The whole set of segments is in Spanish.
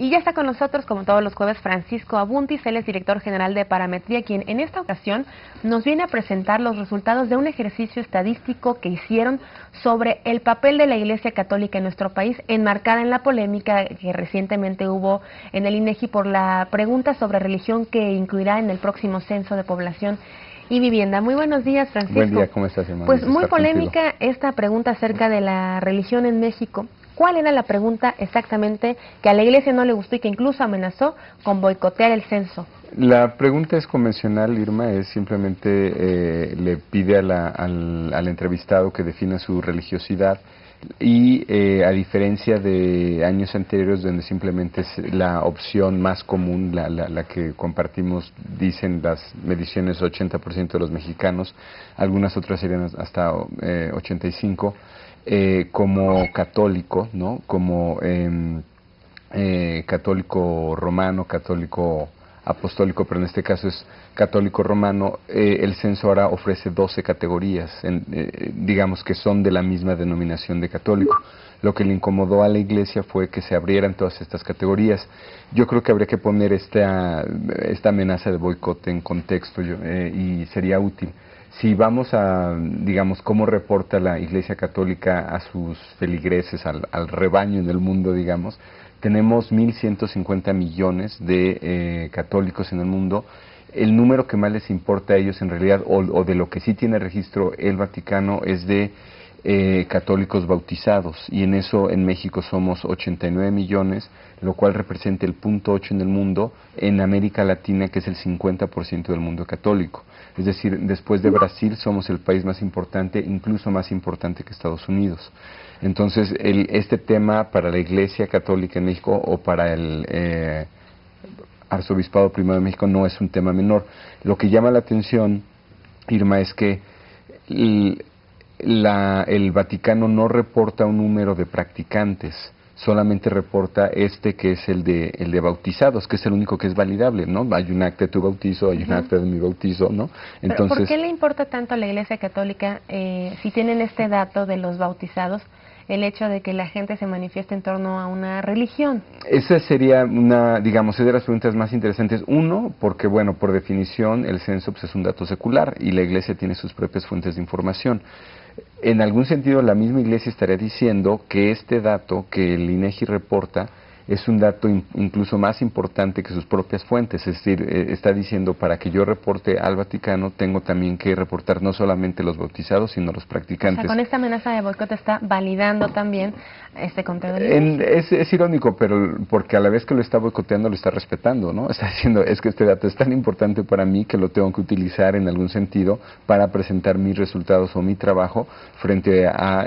Y ya está con nosotros, como todos los jueves, Francisco Abuntis. Él es director general de Parametría, quien en esta ocasión nos viene a presentar los resultados de un ejercicio estadístico que hicieron sobre el papel de la Iglesia Católica en nuestro país, enmarcada en la polémica que recientemente hubo en el INEGI por la pregunta sobre religión que incluirá en el próximo censo de población y vivienda. Muy buenos días, Francisco. Buen día, ¿cómo estás, hermano? Pues muy polémica esta pregunta acerca de la religión en México. ¿Cuál era la pregunta exactamente que a la Iglesia no le gustó y que incluso amenazó con boicotear el censo? La pregunta es convencional, Irma, es simplemente le pide al entrevistado que defina su religiosidad y a diferencia de años anteriores donde simplemente es la opción más común, la que compartimos, dicen las mediciones 80% de los mexicanos, algunas otras serían hasta 85%, como católico, ¿no? Como católico romano, católico apostólico, pero en este caso es católico romano, el censo ahora ofrece 12 categorías, digamos que son de la misma denominación de católico. Lo que le incomodó a la Iglesia fue que se abrieran todas estas categorías. Yo creo que habría que poner esta amenaza de boicot en contexto y sería útil. Si vamos a, digamos, cómo reporta la Iglesia Católica a sus feligreses, al rebaño en el mundo, digamos, tenemos 1.150 millones de católicos en el mundo. El número que más les importa a ellos en realidad, o de lo que sí tiene registro el Vaticano, es de católicos bautizados, y en eso en México somos 89 millones, lo cual representa el 0.8 en el mundo, en América Latina, que es el 50% del mundo católico. Es decir, después de Brasil somos el país más importante, incluso más importante que Estados Unidos. Entonces, este tema para la Iglesia Católica en México o para el Arzobispado Primado de México no es un tema menor. Lo que llama la atención, Irma, es que el Vaticano no reporta un número de practicantes, solamente reporta que es el de bautizados, que es el único que es validable, ¿no? Hay un acta de tu bautizo, hay un acta de mi bautizo, ¿no? Entonces, ¿pero por qué le importa tanto a la Iglesia Católica, si tienen este dato de los bautizados, el hecho de que la gente se manifieste en torno a una religión? Esa sería digamos, es de las preguntas más interesantes. Uno, porque, bueno, por definición, el censo pues, es un dato secular y la Iglesia tiene sus propias fuentes de información. En algún sentido, la misma Iglesia estaría diciendo que este dato que el INEGI reporta es un dato incluso más importante que sus propias fuentes, es decir, está diciendo, para que yo reporte al Vaticano, tengo también que reportar no solamente los bautizados, sino los practicantes. O sea, con esta amenaza de boicot está validando también este conteo del es irónico, pero porque a la vez que lo está boicoteando, lo está respetando, ¿no? Está diciendo, es que este dato es tan importante para mí que lo tengo que utilizar en algún sentido para presentar mis resultados o mi trabajo frente a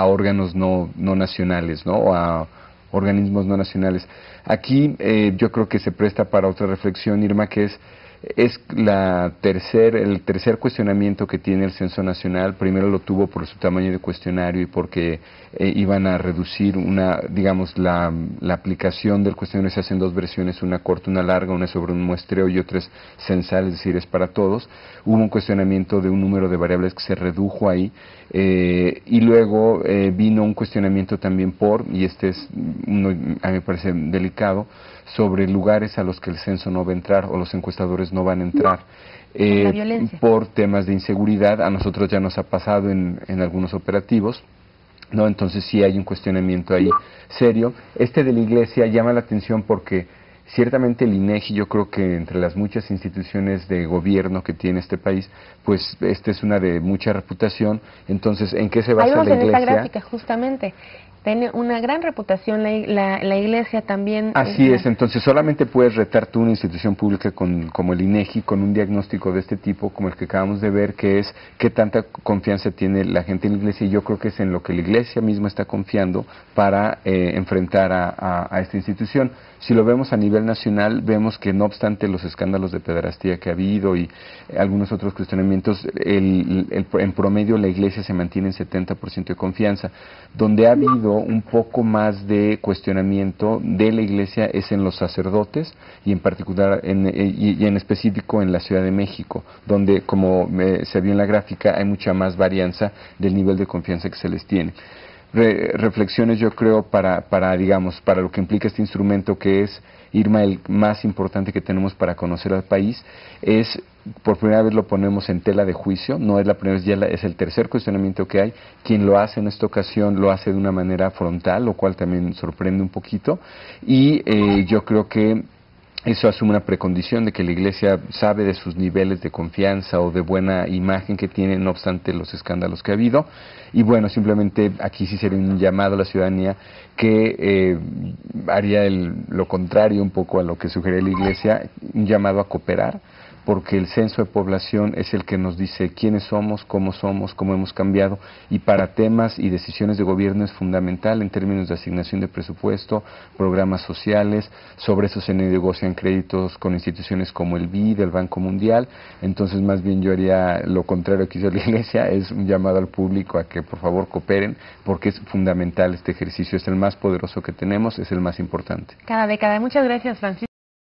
órganos no nacionales, ¿no? O a organismos no nacionales. Aquí yo creo que se presta para otra reflexión, Irma, que es el tercer cuestionamiento que tiene el Censo Nacional. Primero lo tuvo por su tamaño de cuestionario y porque iban a reducir digamos, la aplicación del cuestionario se hace en dos versiones, una corta, una larga, una sobre un muestreo y otra es censal, es decir, es para todos. Hubo un cuestionamiento de un número de variables que se redujo ahí, y luego vino un cuestionamiento también y este es uno, a mí me parece delicado, sobre lugares a los que el censo no va a entrar o los encuestadores no van a entrar por temas de inseguridad. A nosotros ya nos ha pasado en algunos operativos, ¿no? Entonces sí hay un cuestionamiento ahí serio. Este de la Iglesia llama la atención porque ciertamente el INEGI, yo creo que entre las muchas instituciones de gobierno que tiene este país, pues esta es una de mucha reputación. Entonces, ¿en qué se basa la Iglesia? En esta gráfica, justamente, tiene una gran reputación la Iglesia también. Así es, entonces solamente puedes retar tú una institución pública como el INEGI con un diagnóstico de este tipo, como el que acabamos de ver, que es qué tanta confianza tiene la gente en la Iglesia, y yo creo que es en lo que la Iglesia misma está confiando para enfrentar a esta institución. Si lo vemos a nivel nacional, vemos que no obstante los escándalos de pederastía que ha habido y algunos otros cuestionamientos, en promedio la Iglesia se mantiene en 70% de confianza. Donde ha habido un poco más de cuestionamiento de la Iglesia es en los sacerdotes y en particular y en específico en la Ciudad de México, donde, como se vio en la gráfica, hay mucha más varianza del nivel de confianza que se les tiene. reflexiones, yo creo, digamos, para lo que implica este instrumento, que es, Irma, el más importante que tenemos para conocer al país, es, por primera vez lo ponemos en tela de juicio, no es la primera vez, es el tercer cuestionamiento que hay. Quien lo hace en esta ocasión lo hace de una manera frontal, lo cual también sorprende un poquito, y yo creo que eso asume una precondición de que la Iglesia sabe de sus niveles de confianza o de buena imagen que tiene, no obstante los escándalos que ha habido. Y bueno, simplemente aquí sí sería un llamado a la ciudadanía que haría lo contrario un poco a lo que sugiere la Iglesia, un llamado a cooperar, porque el censo de población es el que nos dice quiénes somos, cómo hemos cambiado, y para temas y decisiones de gobierno es fundamental en términos de asignación de presupuesto, programas sociales. Sobre eso se negocian créditos con instituciones como el BID, el Banco Mundial. Entonces, más bien yo haría lo contrario que hizo la Iglesia, es un llamado al público a que por favor cooperen, porque es fundamental este ejercicio, es el más poderoso que tenemos, es el más importante. Cada década. Muchas gracias, Francisco.